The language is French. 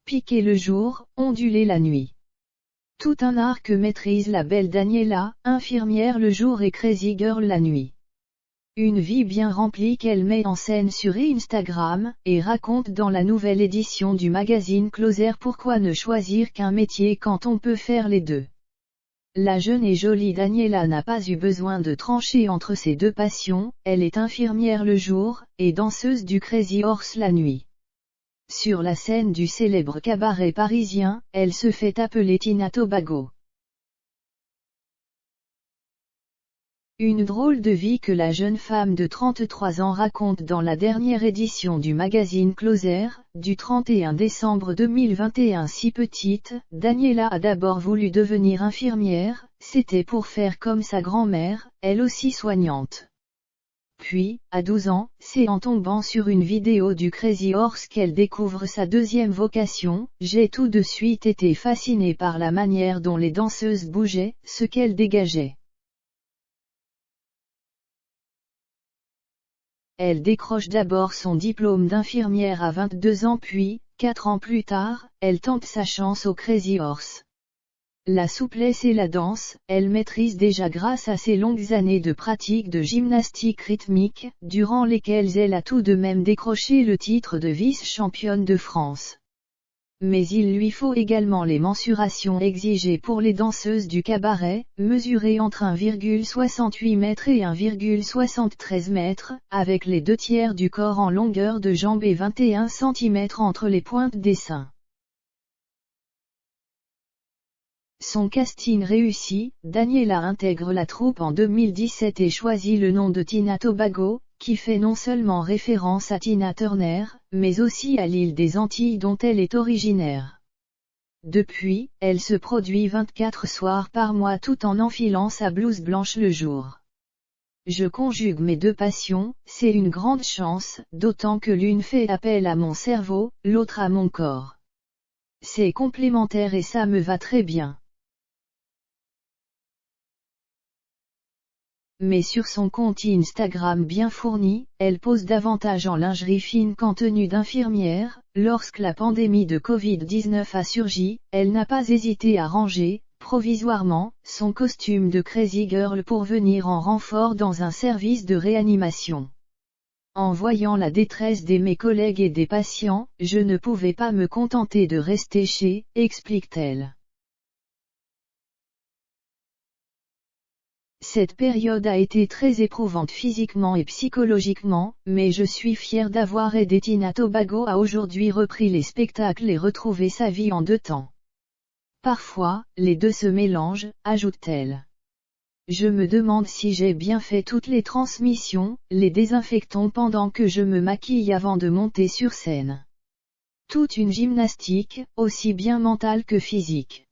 piquer le jour, onduler la nuit. Tout un art que maîtrise la belle Daniela, infirmière le jour et crazy girl la nuit. Une vie bien remplie qu'elle met en scène sur Instagram, et raconte dans la nouvelle édition du magazine Closer pourquoi ne choisir qu'un métier quand on peut faire les deux. La jeune et jolie Daniela n'a pas eu besoin de trancher entre ses deux passions, elle est infirmière le jour, et danseuse du Crazy Horse la nuit. Sur la scène du célèbre cabaret parisien, elle se fait appeler Tina Tobago. Une drôle de vie que la jeune femme de 33 ans raconte dans la dernière édition du magazine Closer, du 31 décembre 2021. Si petite, Daniela a d'abord voulu devenir infirmière, c'était pour faire comme sa grand-mère, elle aussi soignante. Puis, à 12 ans, c'est en tombant sur une vidéo du Crazy Horse qu'elle découvre sa deuxième vocation. J'ai tout de suite été fascinée par la manière dont les danseuses bougeaient, ce qu'elles dégageaient. Elle décroche d'abord son diplôme d'infirmière à 22 ans puis, 4 ans plus tard, elle tente sa chance au Crazy Horse. La souplesse et la danse, elle maîtrise déjà grâce à ses longues années de pratique de gymnastique rythmique, durant lesquelles elle a tout de même décroché le titre de vice-championne de France. Mais il lui faut également les mensurations exigées pour les danseuses du cabaret, mesurées entre 1,68 m et 1,73 m, avec les 2/3 du corps en longueur de jambe et 21 cm entre les pointes des seins. Son casting réussi, Daniela intègre la troupe en 2017 et choisit le nom de Tina Tobago, qui fait non seulement référence à Tina Turner, mais aussi à l'île des Antilles dont elle est originaire. Depuis, elle se produit 24 soirs par mois tout en enfilant sa blouse blanche le jour. Je conjugue mes deux passions, c'est une grande chance, d'autant que l'une fait appel à mon cerveau, l'autre à mon corps. C'est complémentaire et ça me va très bien. Mais sur son compte Instagram bien fourni, elle pose davantage en lingerie fine qu'en tenue d'infirmière. Lorsque la pandémie de Covid-19 a surgi, elle n'a pas hésité à ranger, provisoirement, son costume de Crazy Girl pour venir en renfort dans un service de réanimation. En voyant la détresse de mes collègues et des patients, je ne pouvais pas me contenter de rester chez, explique-t-elle. Cette période a été très éprouvante physiquement et psychologiquement, mais je suis fière d'avoir aidé Tina Tobago à aujourd'hui repris les spectacles et retrouver sa vie en deux temps. Parfois, les deux se mélangent, ajoute-t-elle. Je me demande si j'ai bien fait toutes les transmissions, les désinfectons pendant que je me maquille avant de monter sur scène. Toute une gymnastique, aussi bien mentale que physique.